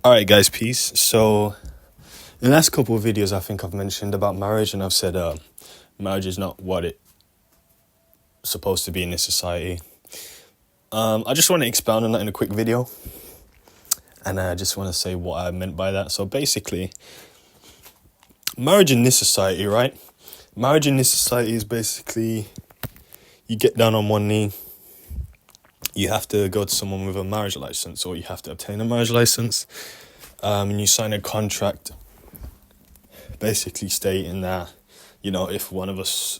Alright guys, peace. So in the last couple of videos I think I've mentioned about marriage, and I've said marriage is not what it's supposed to be in this society. I just want to expound on that in a quick video, and I just want to say what I meant by that. So basically, marriage in this society, right? Marriage in this society is basically you get down on one knee, you have to go to someone with a marriage license, or you have to obtain a marriage license, and you sign a contract basically stating that, if one of us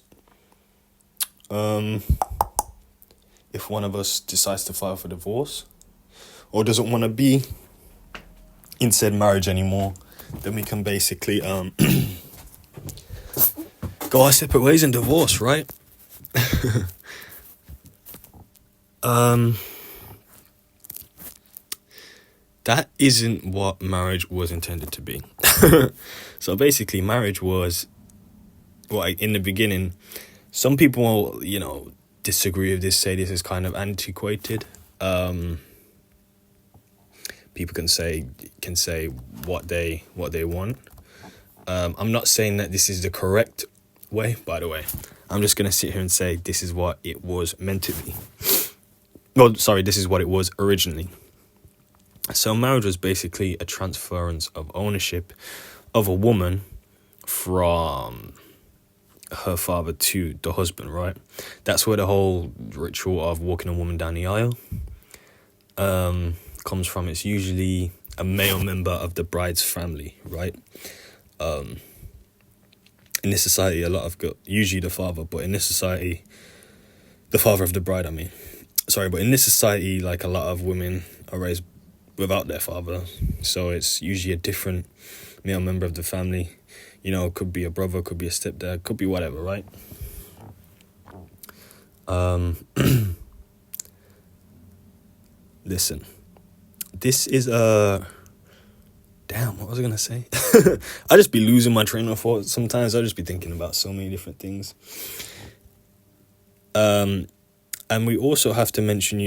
decides to file for divorce or doesn't want to be in said marriage anymore, then we can basically go our separate ways and divorce, right? That isn't what marriage was intended to be. So basically, marriage was, in the beginning, some people, disagree with this, say this is kind of antiquated. People can say what they want. I'm not saying that this is the correct way, by the way. I'm just gonna sit here and say this is what it was meant to be. This is what it was originally. So marriage was basically a transference of ownership of a woman from her father to the husband, right? That's where the whole ritual of walking a woman down the aisle comes from. It's usually a male member of the bride's family, right? In this society, usually the father, but in this society, the father of the bride, but in this society, a lot of women are raised without their father, so it's usually a different male member of the family. It could be a brother, could be a stepdad, could be whatever, right? Listen, this is damn, what was I gonna say? I just be losing my train of thought sometimes. I just be thinking about so many different things. And we also have to mention, the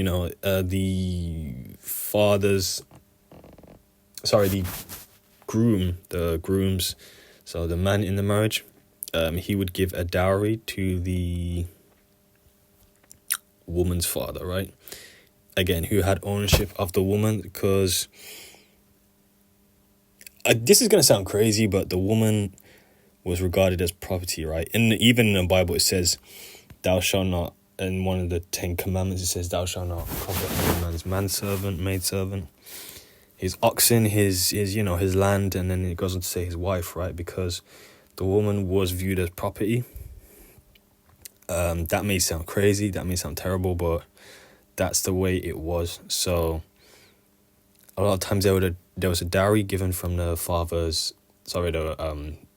grooms, so the man in the marriage, he would give a dowry to the woman's father, right? Again, who had ownership of the woman, because this is going to sound crazy, but the woman was regarded as property, right? And even in the Bible, it says, thou shalt not, in one of the 10 commandments, it says, thou shalt not covet any man's manservant, maidservant, his oxen, his land, and then it goes on to say his wife, right? Because the woman was viewed as property. That may sound crazy, that may sound terrible, but that's the way it was. So a lot of times there was a dowry given from the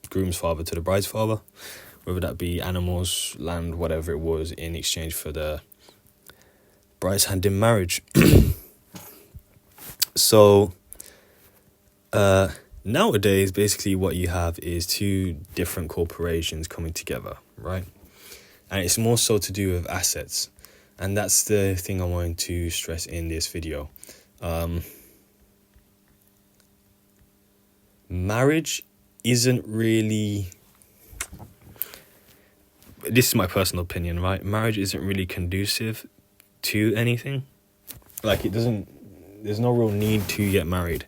groom's father to the bride's father, whether that be animals, land, whatever it was, in exchange for the bride's hand in marriage. So nowadays, basically what you have is two different corporations coming together, right? And it's more so to do with assets. And that's the thing I wanted to stress in this video. Marriage isn't really... This is my personal opinion, right? Marriage isn't really conducive to anything. There's no real need to get married,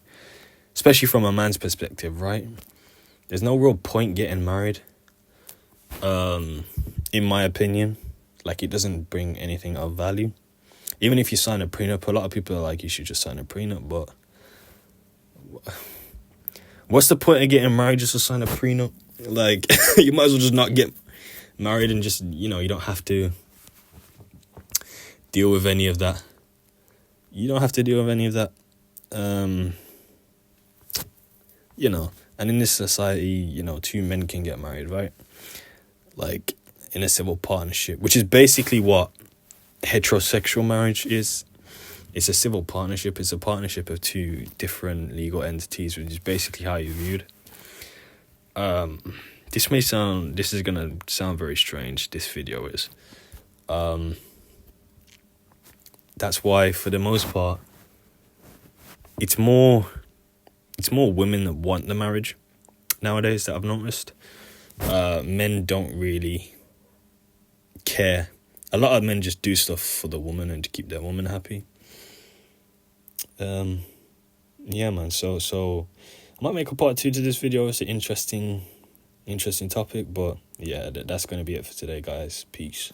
especially from a man's perspective, right? There's no real point getting married, in my opinion. It doesn't bring anything of value. Even if you sign a prenup, a lot of people are like, you should just sign a prenup, but what's the point of getting married just to sign a prenup? You might as well just not get married and just, you don't have to deal with any of that. You don't have to deal with any of that. And in this society, two men can get married, right? In a civil partnership, which is basically what heterosexual marriage is. It's a civil partnership. It's a partnership of two different legal entities, which is basically how you're viewed. This is going to sound very strange, this video is. That's why, for the most part, it's more it's more women that want the marriage nowadays that I've noticed. Men don't really care. A lot of men just do stuff for the woman and to keep their woman happy. Yeah, man. So I might make a part 2 to this video. It's an interesting topic, but yeah, that's gonna be it for today, guys. Peace.